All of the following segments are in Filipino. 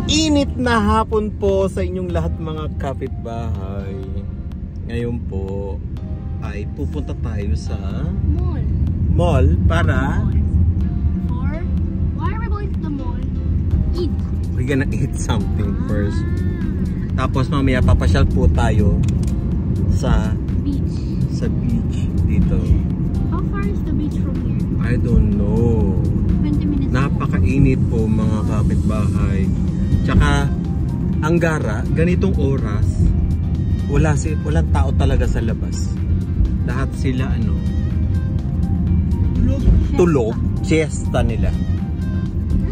Init na hapon po sa inyong lahat mga kapitbahay. Ngayon po ay pupunta tayo sa mall para why are we going to the mall? Eat. We're gonna eat something first. Tapos mamaya papasyal po tayo sa beach dito. How far is the beach from here? I don't know. 20 minutes. Napakainit po mga kapitbahay. Tsaka ang gara, ganitong oras, walang tao talaga sa labas. Lahat sila tulog, siesta nila.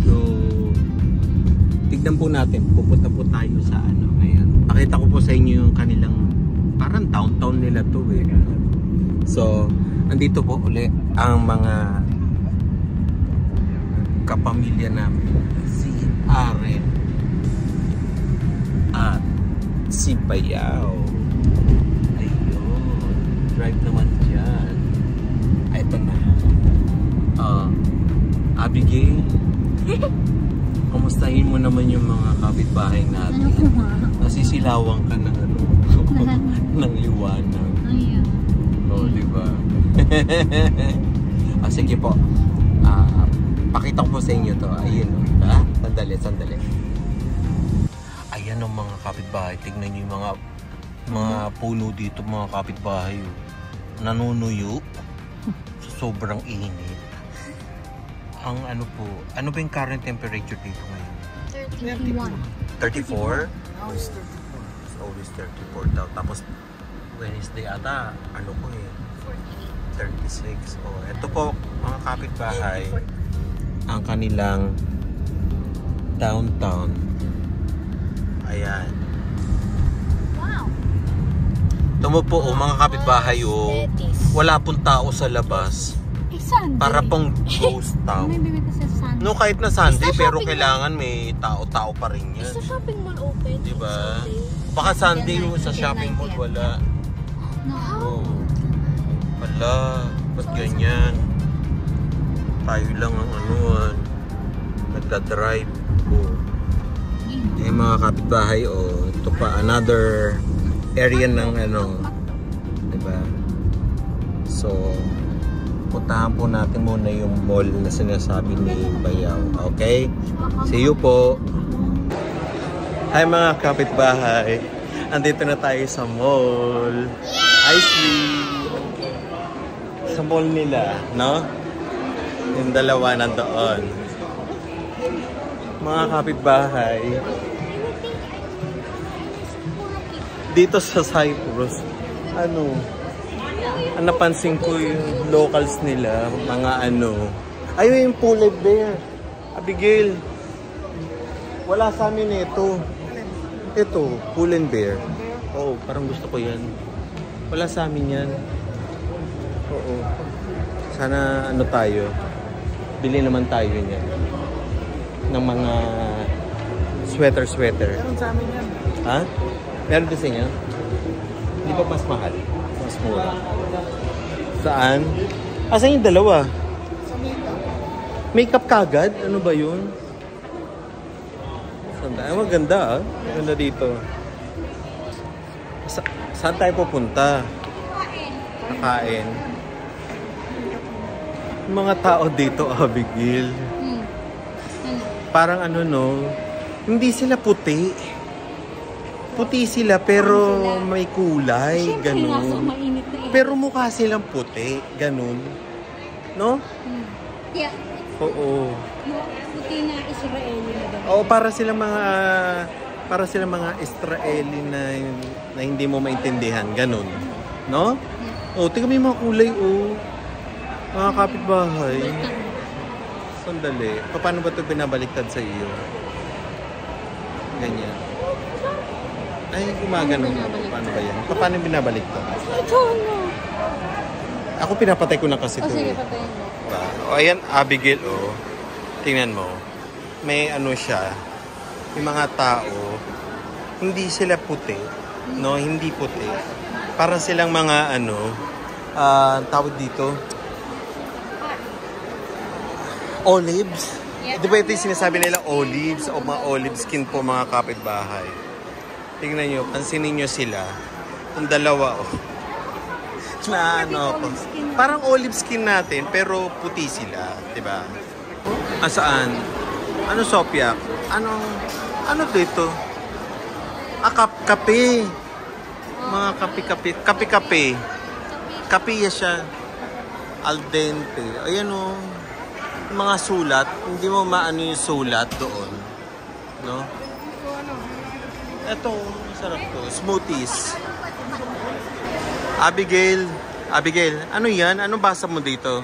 So, tignan po natin, pupunta po tayo sa ngayon. Pakita ko po sa inyo yung kanilang, parang downtown nila to eh. So, andito po uli ang mga kapamilya namin. Si Aren at si Bayaw. Ayun. Drive naman dyan. Ay, ito na. Abigail. Kamustahin mo naman yung mga kapitbahay natin. Nasisilawang ka ng ng liwanag. Oo, diba? Sige po. Pakita ko po sa inyo to. Ayun. Sandali. Ayan ang mga kapitbahay. Tignan nyo yung mga puno dito, mga kapitbahay. Nanunuyo. Sobrang init. Ang ano ba yung current temperature dito ngayon? 34? Now it's 34. It's always 34 daw. Tapos Wednesday ata, 36. Oh, ito po mga kapitbahay. Ang kanilang downtown. Ayan. Wow. Tumo po mga kapitbahay wala pong tao sa labas. Sunday. Para pong ghost town. No, kahit na Sunday, pero kailangan may tao-tao pa rin yan. Is the shopping mall open? Diba? Baka Sunday sa shopping mall wala. No. Wala. Ba't ganyan? Tayo lang ang nagdadrive. Eh mga kapitbahay, ito pa another area ng diba? So, puntahan po natin muna yung mall na sinasabi ni Bayaw. Okay? See you po! Hi mga kapitbahay! Andito na tayo sa mall. I see! Sa mall nila, no? Yung dalawa nandoon. Mga kapitbahay. Dito sa Cyprus, napansin ko yung locals nila, mga ayun yung Pull and Bear. Abigail, wala sa amin ito. Ito, Pull and Bear. Oo, parang gusto ko yan. Wala sa amin yan. Oo. Sana tayo. Bili naman tayo niyan. Ng mga sweater. Meron sa amin yan. Ha? Meron din sa inyo? Hindi ba mas mahal? Mas mura. Saan? Saan yung dalawa? Sa makeup. Makeup kagad? Ano ba yun? Ay, maganda Maganda dito. Saan tayo pupunta? Nakain. Mga tao dito, Abigail. Parang hindi sila puti. Puti sila pero may kulay, ganun. Pero mukha silang puti, ganun. No? Yeah. Oo. Puti na Israeli na ba? Oo, para silang mga Israeli na hindi mo maintindihan, ganun. No? Oh, tingnan mo yung mga kulay, mga kapitbahay. Sandali. Paano ba ito binabaliktad sa iyo? Ganyan. Ay, gumagano. Paano ba yan? Paano binabaliktad? I don't know. Ako pinapatay ko na kasi ito. Sige, patayin mo. Ayan, Abigail, tingnan mo. May siya. Yung mga tao, hindi sila puti. No, hindi puti. Para silang mga tawag dito. Olives. Di ba ito yung sinasabi nila olives o mga olive skin po mga kapitbahay? Tingnan nyo, pansinin nyo sila. Ang dalawa oh. Na ano po. Parang olive skin natin pero puti sila, di ba? Saan? Ano Sopia? Ano to ito? Kape. Mga kape. Kape siya. Al dente. Ayan o. Mga sulat. Hindi mo maano yung sulat doon. No? Ito, masarap to. Smoothies. Abigail, ano yan? Anong basa mo dito?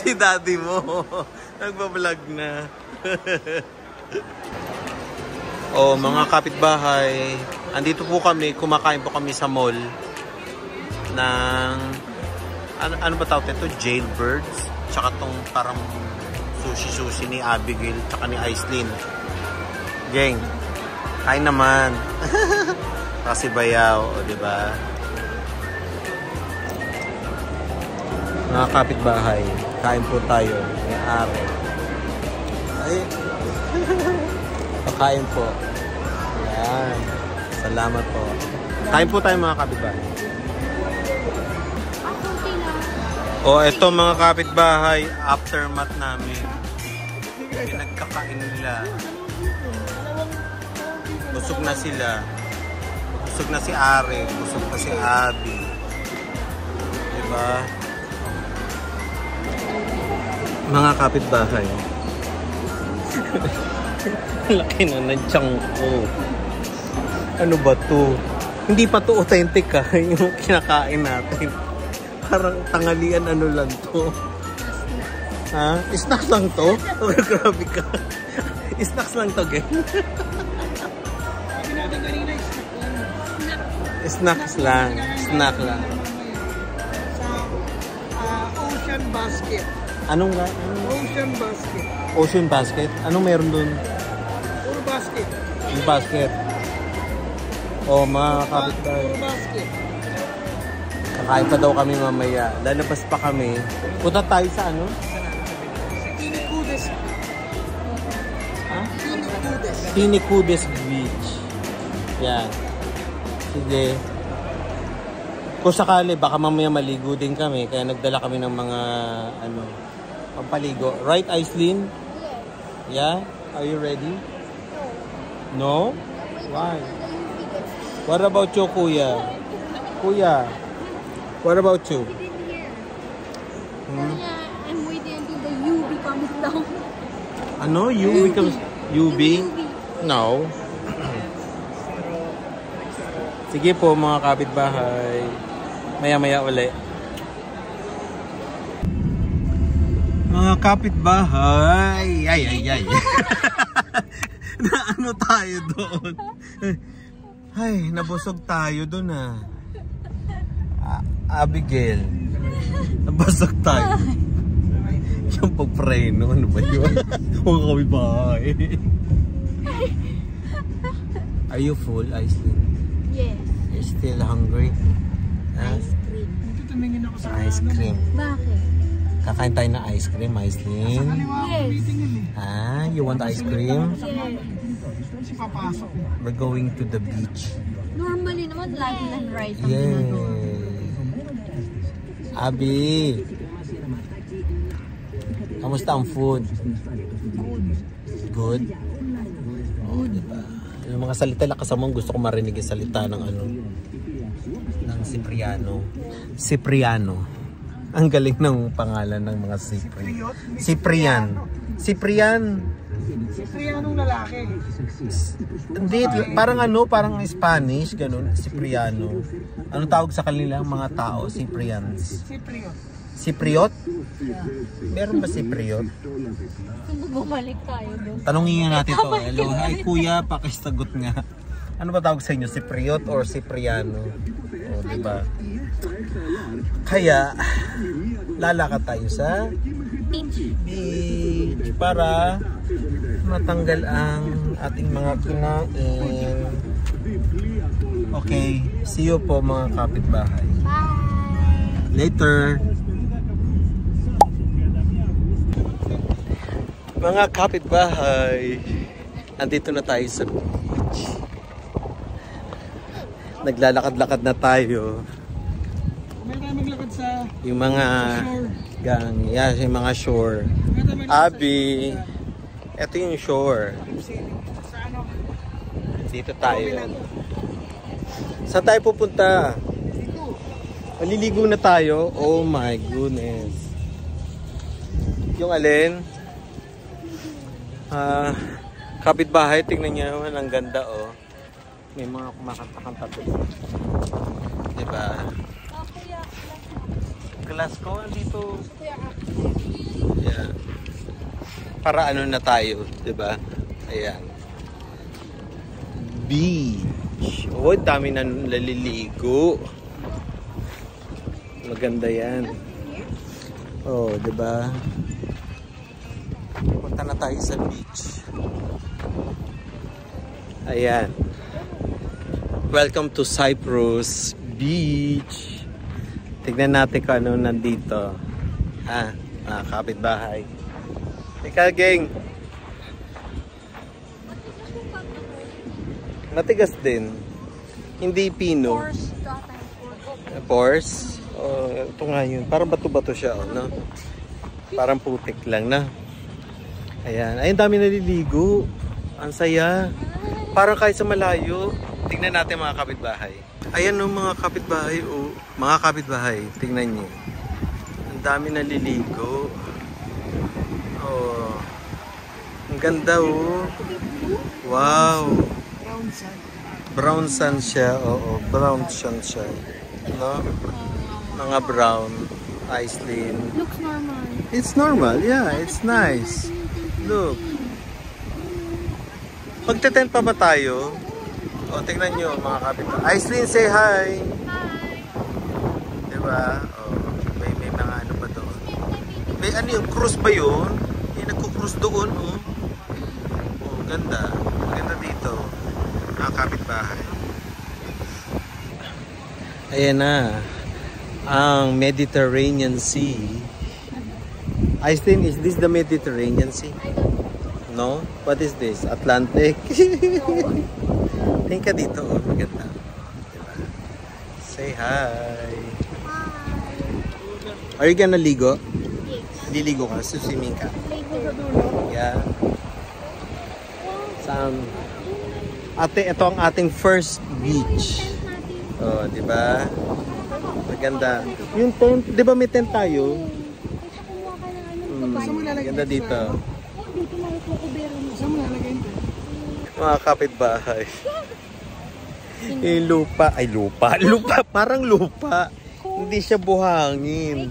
Si daddy mo. Nagbablog na. Oh, mga kapitbahay. Andito po kami, kumakain po kami sa mall ng ano ba tawag ito? Jailbirds. Tsaka tong parang sushi ni Abigail tsaka ni Aislinn. Gang, kain naman. Kasi bayaw, o diba? Mga kapitbahay, kain po tayo. May araw. Ay. Pakain po. Yan. Salamat po. Kain po tayo mga kapitbahay. O, ito mga kapitbahay, aftermath namin. Pinagkakain nila. Busog na sila. Busog na si Are. Busog na si Abby. Diba? Mga kapitbahay. Laki na ng tiyan ko. Ano ba to? Hindi pa to authentic ha, yung kinakain natin. Parang tangalian ano lang to. Ha? Snacks lang to? Oh, grabe ka. Snacks lang to, gen. Snacks lang. Snack lang. Sa Ocean Basket. Anong Ocean Basket. Ocean Basket? Anong meron dun? Puro basket. Yung basket. Oh, mga kapitbahay. Puro basket. Kakain pa daw kami mamaya. Lalabas pa kami. Punta tayo sa ano? Tinicudes. Ha? Tinicudes. Tinicudes Beach. Yan. Sige. Kung sakali, baka mamaya maligo din kami. Kaya nagdala kami ng mga ano, pampaligo. Right, Aislinn? Yeah? Are you ready? No? Why? What about you, Kuya? Kuya? What about you? I'm waiting until the UV comes down. Ano? UV becomes UV? No. Sige po mga kapitbahay. Maya-maya uli. Mga kapitbahay. Ay. Na ano tayo doon? Ay, nabusog tayo doon ah. Abigail, nabasag tayo. Yung pagpreno, ano ba yun? Huwag kami bahay. Are you full, Aislinn? Yes. You're still hungry? Ice cream. Tumingin ako sa Ice cream. Bakit? Kakain tayo ng ice cream, Aislinn. Yes. Ah, you want ice cream? Yes. Si papasok. We're going to the beach. Normally naman, lagi ng rice ang Yay! ginagawa. Abi! Kamusta ang food? Good? Oh, diba? Yung mga salita lang kasama, gusto ko marinig yung salita ng ano, ng Cipriano. Cipriano. Ang galing ng pangalan ng mga Ciprian. Ciprianong lalaki. Hindi, parang ano, parang Spanish, ganun, Cipriano. Anong tawag sa kanila mga tao? Ciprians. Cipriot? Meron ba Cipriot? Kung bumalik tayo doon. Tanungin nga natin to. Hello, hi kuya, pakisagot nga. Ano ba tawag sa inyo? Cipriot or Cipriano? O, diba? Kaya, lalakad tayo sa beach para matanggal ang ating mga kinain. Okay, see you po mga kapitbahay. Bye! Later! Mga kapitbahay, andito na tayo sa beach. Naglalakad-lakad na tayo. May tayo maglakad sa Yung mga gang, yung mga shore. Abi, ito yung shore. sa ano? Dito tayo. Saan tayo pupunta? Dito. Maliligo na tayo. Oh my goodness. Yung alin? Kapitbahay, tingnan nyo naman, ang ganda oh. May mga kumakanta-kanta doon. Diba? Glass ko, andito. Yeah. Para ano na tayo, diba? Ayan. Beach. Oh, dami na naliligo. Maganda yan. Oh, diba? Punta na tayo sa beach. Ayan. Welcome to Cyprus Beach. Tignan natin kung ano nandito. Mga kapitbahay. Ika, gang. Matigas din. Hindi pino. Pores. Oh, ito nga yun. Parang bato-bato siya, oh, no? Parang putik lang, na. Ayan. Ayun, dami naliligo. Ang saya. Parang kahit sa malayo. Tingnan natin mga kapitbahay. Ayan no mga kapitbahay. Oh. Mga kapitbahay. Tingnan nyo. Ang dami naliligo. Oh. Ang ganda oh. Wow. Brown sun. Brown sun siya. Oo. Brown sun siya. No? Mga brown. Iceland. Looks normal. It's normal. Yeah. It's nice. Look. Magte-tent pa ba tayo? O, tingnan nyo mga kapitbahay. Iceland, say hi! Hi! Diba? O, may mga ano pa doon. May ano yung cruise ba yun? May nagku-cruise doon, o. O, ganda. Ganda dito. Mga kapitbahay. Ayan na. Ang Mediterranean Sea. Iceland, is this the Mediterranean Sea? No? What is this? Atlantic? Tingin ka dito. Oh, maganda. Diba? Say hi. Are you gonna ligo? Liligo ka? Swimming ka? Yeah. Ate, ito ang ating first beach. Oh, diba? Maganda. Yung tent, diba may tent tayo? Maganda dito. Saan mo lalagay ito? Mga kapitbahay. Yung lupa. Ay, lupa. Lupa. Parang lupa. Hindi siya buhangin.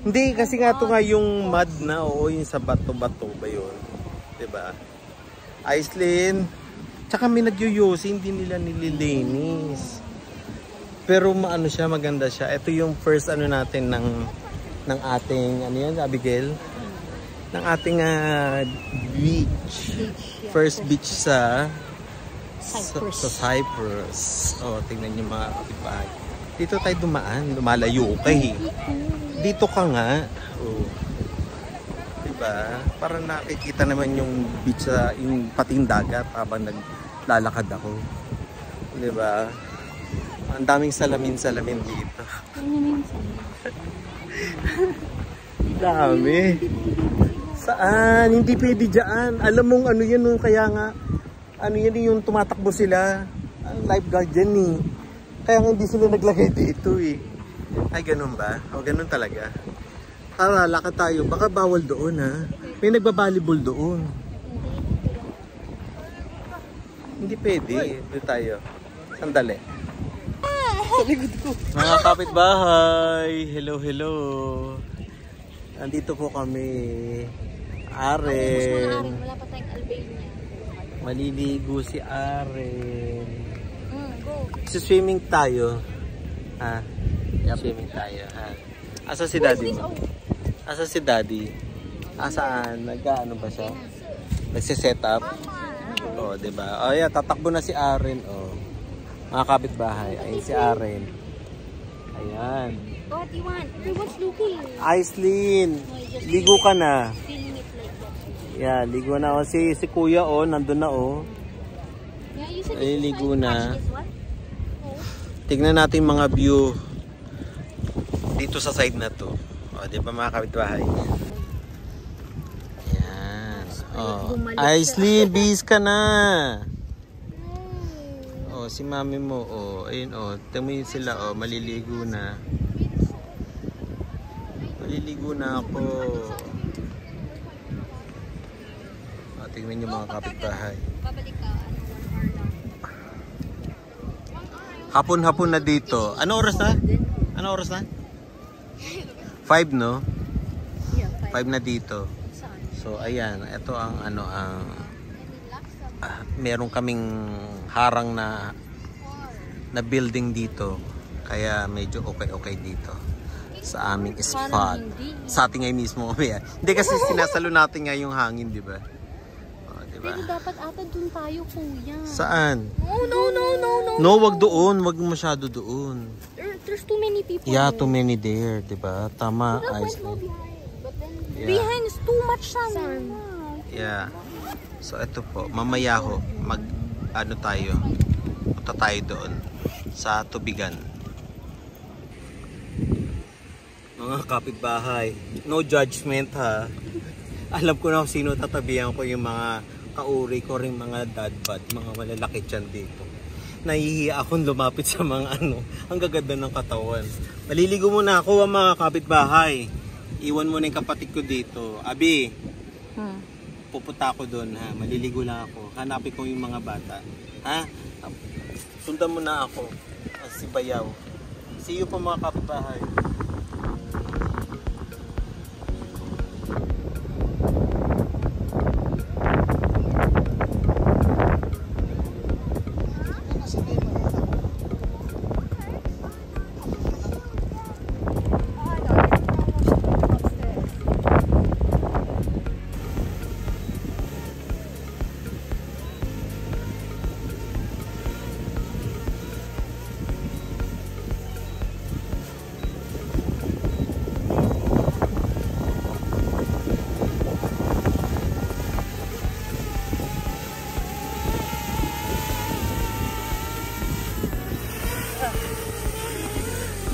Hindi, kasi nga ito nga yung mud na. Oo, yung sa bato-bato ba yun? Diba? Iceland. Tsaka may nagyuyusi. Hindi nila nililinis. Pero maano siya, maganda siya. Ito yung first ano natin ng ating, ano yan, Abigail? Ng ating beach. First beach sa Cyprus. Oh, tingnan niyo mga kapitbahay. Dito tayo dumaan, lumalayo ka eh. Dito ka nga. Oh. Diba? Para nakikita naman yung beach sa yung pating dagat habang naglalakad ako. Diba? Ang daming salamin-salamin dito. Dami. Saan? Hindi pwede dyan. Alam mong ano yan nung kaya nga. Ano yan yung tumatakbo sila. Ang lifeguard yan eh. Kaya nga hindi sila naglagay dito eh. Ay ganun ba? O ganun talaga. Tara, lakad tayo. Baka bawal doon ha. May nagbabalibol doon. Hindi pwede. Doon tayo. Sandali. Sa likod ko. Mga kapitbahay. Hello, hello. Nandito po kami. Aren. Wala pa tayong Albania. Maliligo si Aren. Go. Swimming tayo. Ha? Yep. Swimming tayo. Ha? Asa si daddy mo? Asa si daddy? Asaan? Nag-ano ba siya? Nagsiset up? O, diba? O, yeah, tatakbo na si Aren. O. Mga kapitbahay. Ayun si Aren. Ayan. What do you want? What's looking? Iceland. Ligo ka na. Feeling it like that. Yeah, ligo na. Si kuya, nandun na, Yeah, you said Ay, ligo na. this one? Oh. Tignan natin mga view dito sa side na to. Di ba mga kapitbahay? Yan. Aislinn, bis ka na. Si mami mo, ayun, tumuyin sila, maliligo na. Maliligo na ako. Tingnan niyo mga kapitbahay. Babalik ka, 1 hour lang. Hapon-hapon na dito. Ano oras na? Ano oras na? 5, no? Yeah, 5 na dito. Saan? So, ayan. Ito ang meron kaming harang na building dito. Kaya medyo okay dito. Sa aming spot. Sa ating ay mismo. Hindi kasi sinasalo natin nga yung hangin, di ba? Diba? Pero dapat ata dun tayo, kuya. Saan? No. No, wag doon. Wag masyado doon. There's too many people. Yeah, too many there, diba? Tama, Aislinn. Behind is too much sun. Yeah. So, ito po. Mamaya ho, punta tayo doon sa tubigan. Mga kapitbahay, no judgment ha. Alam ko na kung sino tatabihan ko, yung mga kauri ko rin, mga dadbad, mga malalaki tiyan dito. Nahihiya akong lumapit sa mga ang gaganda ng katawan. Maliligo muna ako mga kapitbahay. Iwan mo na yung kapatid ko dito. Abi, pupunta ako doon ha. Maliligo lang ako. Hanapin ko yung mga bata. Ha? Sundan mo na ako. Si Bayaw. See you po mga kapitbahay.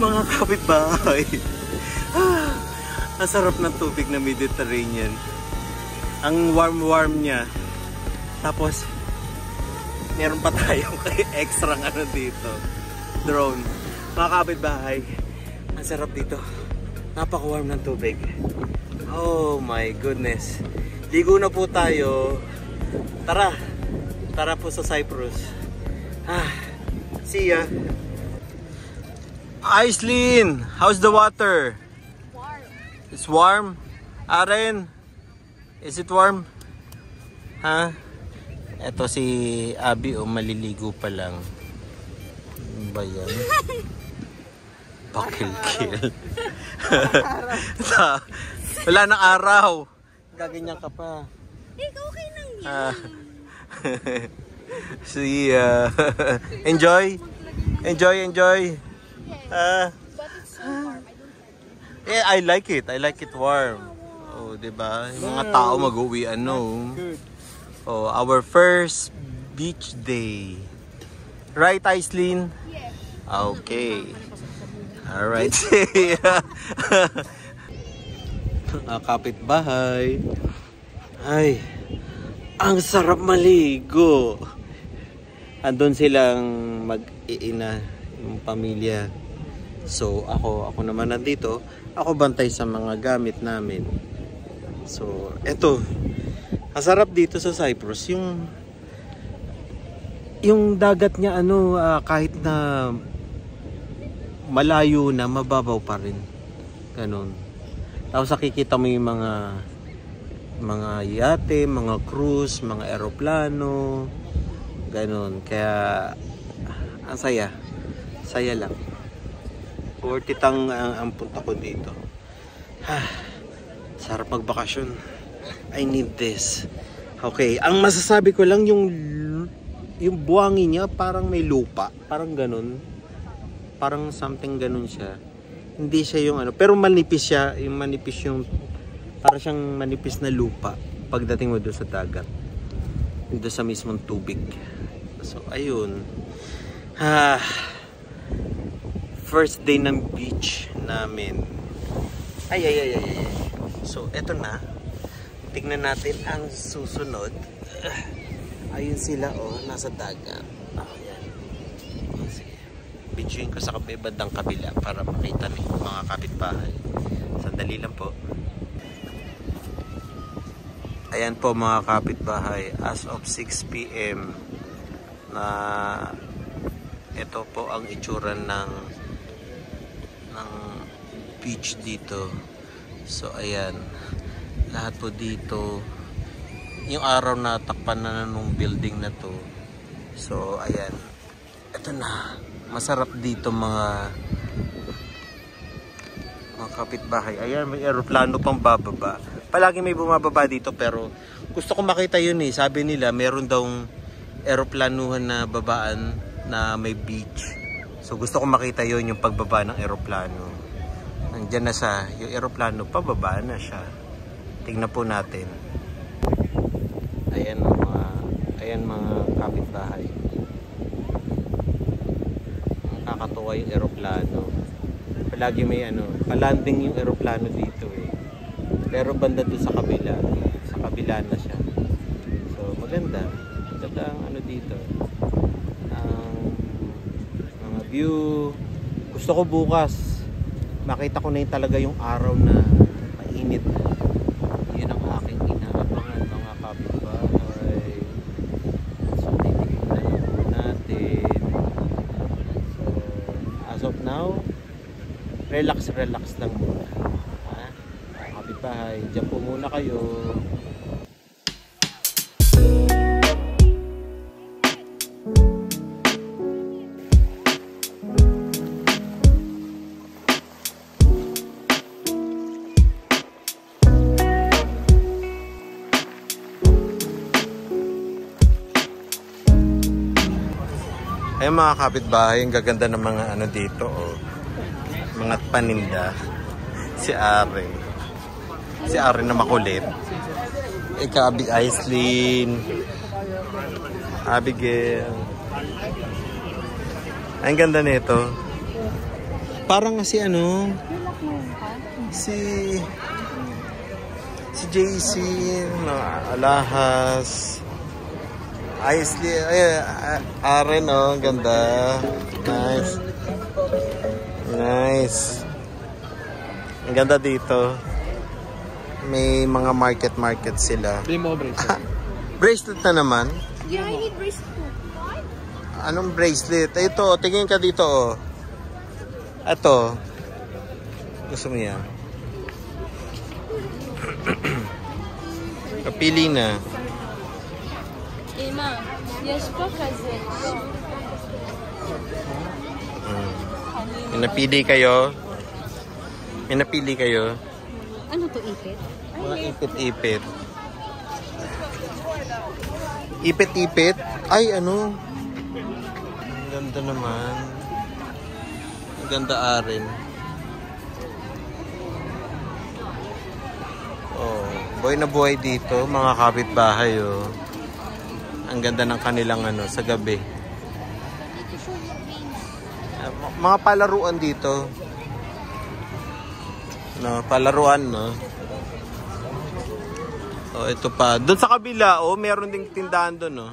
Mga kapitbahay. Ang sarap ng tubig na Mediterranean. Ang warm niya. Tapos meron pa tayong extra dito. Drone. Mga kapitbahay. Ang sarap dito. Napaka-warm ng tubig. Oh my goodness. Ligo na po tayo. Tara. Tara po sa Cyprus. See ya. Aislinn, how's the water? Warm. It's warm? Aren, is it warm? Ha? Ito si Abi, maliligo pa lang. Ano ba yan? Pakil-kil. Wala nang araw. Gaganyan ka pa. Okay lang yan. See ya. Enjoy. But it's so warm. Yeah, I like it. I like it warm. Oh, diba? Yung mga tao mag-uwi, Oh, our first beach day. Right, Aislinn? Yes. Okay. Alright. Kapitbahay. Ay, ang sarap maligo. Andun silang mag-iina, yung pamilya. So, ako naman nandito. Ako bantay sa mga gamit namin. So, eto. Ang sarap dito sa Cyprus. Yung dagat niya, kahit na malayo na, mababaw pa rin. Ganon. Tapos nakikita mo yung mga yate, mga cruise, mga eroplano. Ganon. Kaya, ang saya. Saya lang. Worth it ang punta ko dito. Sarap magbakasyon. I need this. Okay, ang masasabi ko lang yung buhangin niya parang may lupa. Parang ganun. Parang something ganun siya. Hindi siya yung pero manipis siya. Yung manipis yung, parang siyang manipis na lupa. pagdating mo doon sa dagat. Doon sa mismong tubig. So, ayun. First day ng beach namin. Ay. So, eto na. Tignan natin ang susunod. Ayun sila, oh, nasa dagat. Ayan. Sige. Videoin ko sa bandang kabila para makita ni mga kapitbahay. Sandali lang po. Ayan po mga kapitbahay. As of 6 PM na ito po ang itsura ng beach dito. So, ayan. Lahat po dito. Yung araw na takpan na nung building na to. So, ayan. Ito na. Masarap dito mga kapitbahay. Ayan, may aeroplano pang bababa. Palagi may bumababa dito pero gusto ko makita yun eh. Sabi nila meron daw aeroplanuhan na babaan na may beach. So gusto ko makita yun, yung pagbaba ng aeroplano. Nandiyan na siya. Yung aeroplano, pababa na siya. Tingnan po natin. Ayan mga kapitbahay. Nakakatuwa yung aeroplano. Palagi may palanding yung aeroplano dito eh. Pero banda doon sa kabila na siya. So maganda ang dito. Ang mga view. Gusto ko bukas makita ko na talaga yung araw na mainit. Yun ang aking inaabangan mga kapitbahay. So titignan natin. So as of now, relax lang muna. Kapitbahay, dyan po muna kayo. Ay mga kapitbahay, ang gaganda ng mga dito oh. Mga paninda. Si Ari na makulit. Ikabi Aislinn. Abigail. Ang ganda nito. Parang si si JC, Alahas. Aislinn, Aren oh, ganda. Nice. Ang ganda dito. May mga market sila. Bracelet na naman. Yeah, I need bracelet too. Anong bracelet? Ito, tingin ka dito oh. Ito. Gusto mo yan? Kapili na. Emma, yes po kasi. May napili kayo? Ano to, ipit? Mga ipit-ipit. Ipit-ipit? Ay, Ang ganda naman. Ang ganda Aren. Oh, buhay na buhay dito, mga kapitbahay oh. Ang ganda ng kanilang sa gabi. Mga palaruan dito. Palaruan, no? Oh, ito pa. Doon sa kabila, oh, meron ding tindahan doon, no?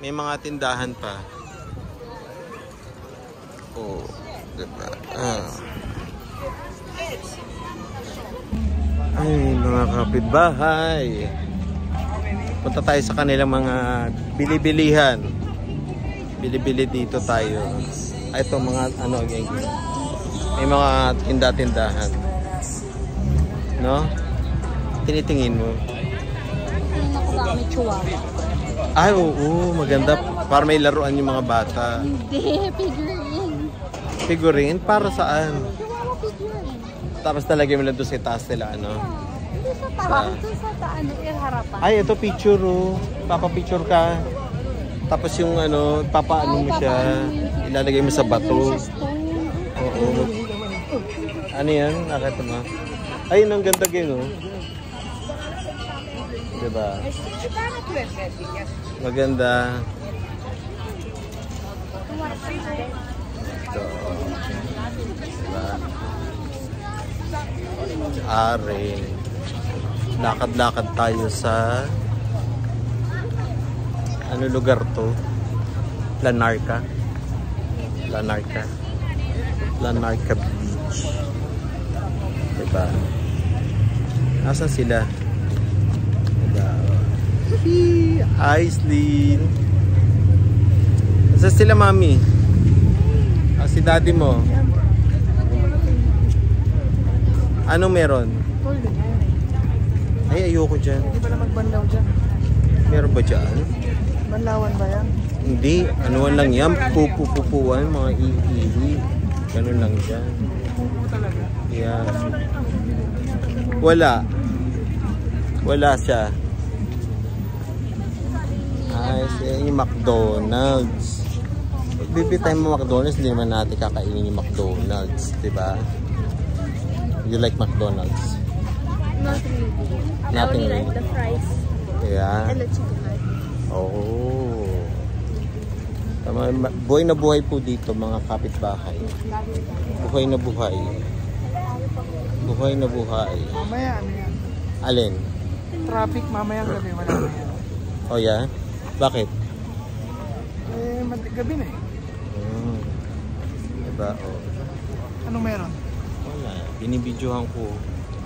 May mga tindahan pa. Oh, diba? Ay, mga kapitbahay. Punta tayo sa kanilang mga bili-bilihan. Bili-bili dito tayo. Ito mga may mga tinda-tindahan. No? Tinitingin mo. Tingnan ako ba may chihuahua. Ay, oo, maganda. Para may laruan yung mga bata. Hindi, figurine. Figurine? Para saan? Chihuahua figurine. Tapos talagay mo lang doon sa taas nila, Hindi sa taas. Ito sa yung harapan. Ay, ito picture, oh. Papa-picture ka. Tapos yung papaano mo siya. Ilalagay mo sa bato. Oo. Ano yan? Nakita mo? Ay, ang ganda gano'n. Diba? Maganda. Ito. Diba? Are. Lakad-lakad tayo sa ano lugar to? Lanarca. Lanarca. Lanarca Beach. Diba? Nasaan sila? Diba? Aislinn. Nasaan sila, mami? Si daddy mo? Anong meron? Ay, ayoko dyan. Hindi pala magbanlaw dyan. Meron ba dyan? Banlawan ba yan? Hindi. Anuan lang yan. Pupupupuan. Mga iihi. Ganun lang dyan. Pupo talaga. Yeah. Wala. Wala siya. Ay, yung McDonald's. Bibi tayo mo McDonald's, hindi naman natin kakainin yung McDonald's, diba? You like McDonald's? Not really. Nothing I only really. like the fries Yeah. and the chicken nuggets. Oh. Buhay na buhay po dito mga kapitbahay. Buhay na buhay. Buhay na buhay. Mamaya ano yan? Alin? Traffic mamayang gabi. Wala na yan. Oh yeah? Bakit? Gabi na eh. Diba? Oh. Anong meron? Wala. Binibidyohan ko.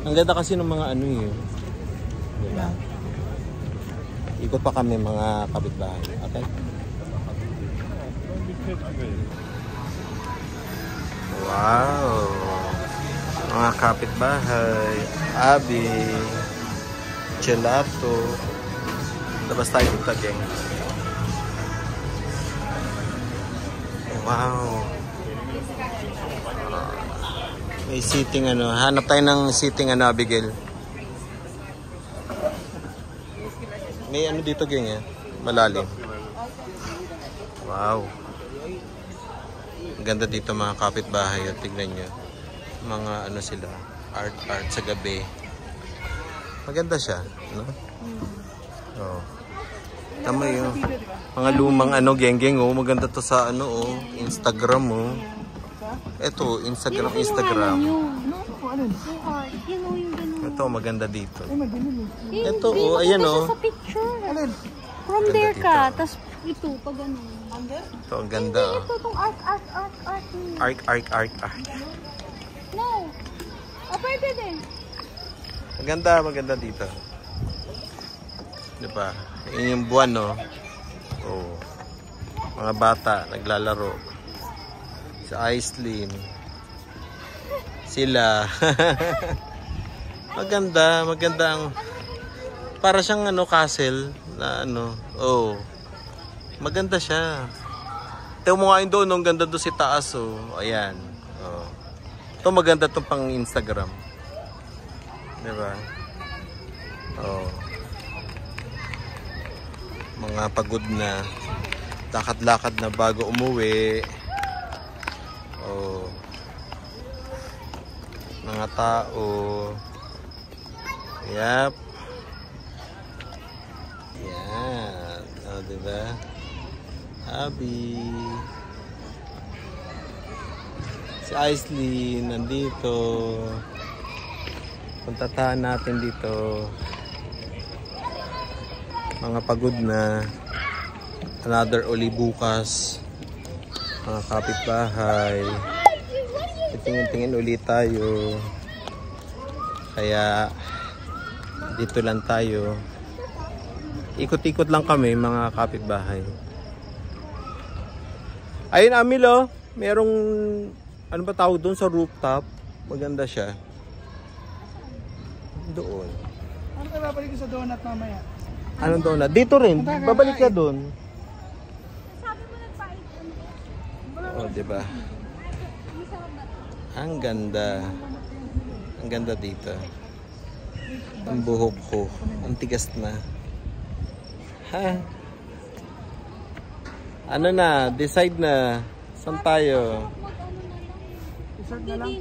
Ang ganda kasi ng mga ano yun. Diba? Ikot pa kami mga kapitbahay. Okay? Wow! Mga kapitbahay. Abi. Gelato. Labas tayo dito, gang. Wow! May seating ano. Hanap tayo ng seating ano, Abigail. May ano dito, gang, eh. Malalim. Wow! Ganda dito mga kapitbahay. Tignan nyo. Mga ano sila. Art sa gabi. Maganda siya. No? Oh. Tama yung mga lumang ano, geng-geng. Oh. Maganda to sa ano, oh. Instagram. Oh. Ito, Instagram. Ano, Ano? yung ganun. Ito, maganda dito. Ay, madilim eh. Ito, oh. Ayan, oh. Sa picture. Alin? From Ganda there dito. ka, tas ito, pag ano. Ito, ang ganda. Hindi, Oh. ito, itong art. Arc. No. Pwede din. Maganda dito. Diba? Yun yung buwan, no? Oh. Mga bata, naglalaro. Sa Aislinn. Sila. Maganda ang para siyang ano, castle na ano. Oh. Maganda siya. Tingnan mo nga yun doon, ang ganda doon si taas, oh. Ayan. Oh. Ito maganda itong pang Instagram. Diba? Oh. Mga pagod na. Lakad-lakad na bago umuwi. Oh. Mga tao. Yep. Yan. Oh, diba? Abi. Si Aislinn nandito. Puntahan natin dito. Mga pagod na. Another uli bukas. Mga kapitbahay. Tingin-tingin ulit tayo. Kaya dito lang tayo. Ikot-ikot lang kami mga kapitbahay. Ayun, Amilo, merong ano ba tawag doon sa rooftop? Maganda siya. Doon. Ano ka babalik ko sa donut mamaya? Anong donut? Dito rin. Babalik ka doon. Oh, diba? Ang ganda. Ang ganda dito. Ang buhok ko. Ang tigas na. Ha? Ano na? Decide na. Saan tayo? Resort na lang.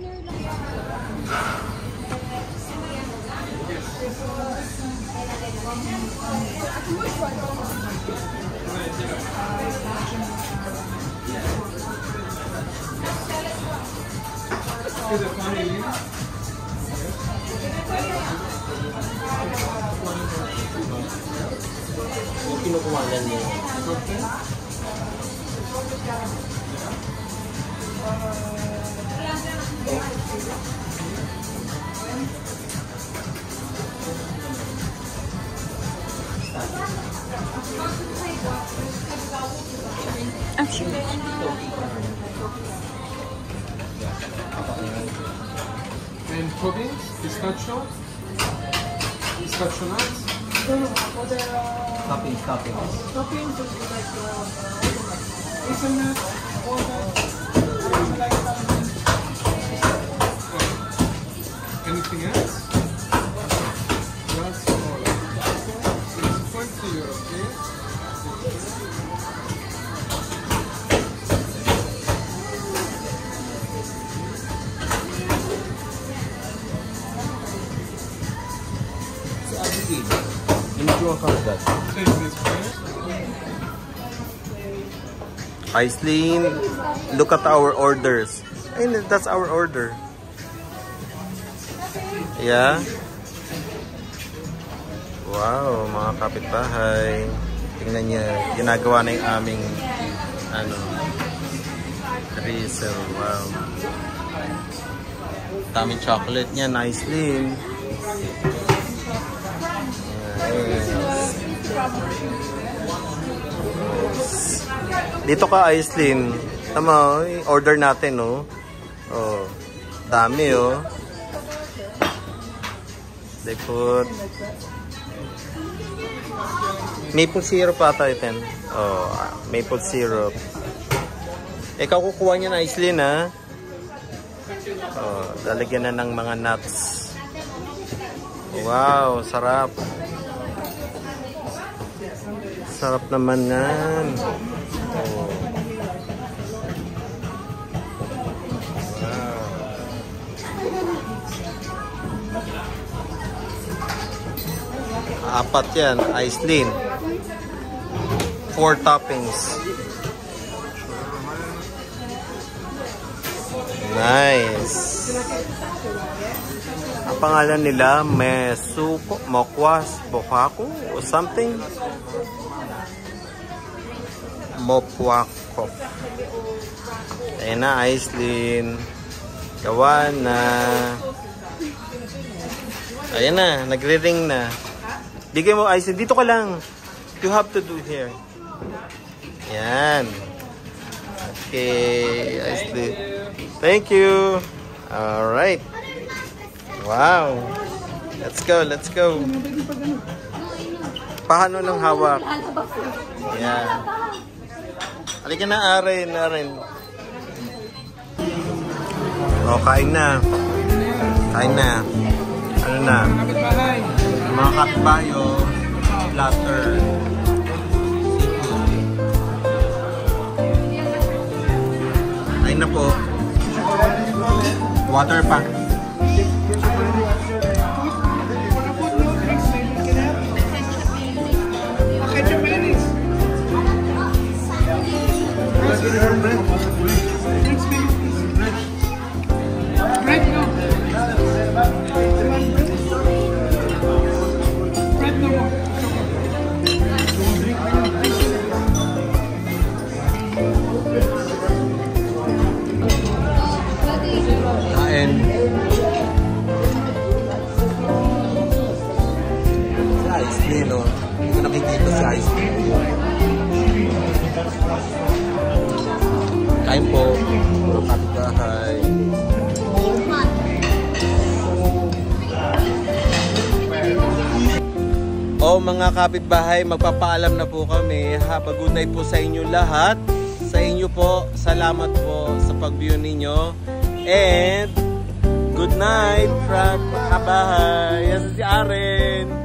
Yung kinukuhanan niya. And puddings, pistachio nuts. Toppings. Toppings is like hazelnut, walnut, Anything else? That's all. It's 20 euros, okay? Si Abigail, yung kargat. Take this place. Aislinn, look at our orders. And that's our order. Yeah. Wow, mga kapitbahay. Tingnan niya, ginagawa na yung aming drizzle. Wow. Daming chocolate niya, Aislinn. Dito ka, Aislinn. Tama, order natin, no? Oh, dami, oh. They put maple syrup ata ito. Oh, maple syrup. Ikaw kukuha niya na, Aislinn, ha? Oh, lalagyan na ng mga nuts. Wow, sarap. Sarap naman yan. Oh. Wow. Apat yan, Aislinn. 4 toppings. Nice. Ang pangalan nila, Mesuko, Mokwas, Bokaku, or something. Mopwako. Ayan na, Aislinn. Gawa na. Ayan na, nagre-ring na. Bigay mo, Aislinn. Dito ka lang. You have to do here. Ayan. Okay, Aislinn. Thank you. Alright. Wow. Let's go, let's go. Paano ng hawak? Ayan. Halika na, Aren. O, kain na. Kain na. Ano na? Mga katbayo, platter, seafood. Kain na po. Water pa. Kain po, mga kapitbahay. O mga kapitbahay, magpapaalam na po kami. Have a good night po sa inyo lahat. Sa inyo po, salamat po sa pag-view ninyo. And good night from kabahay. Yan si Aren.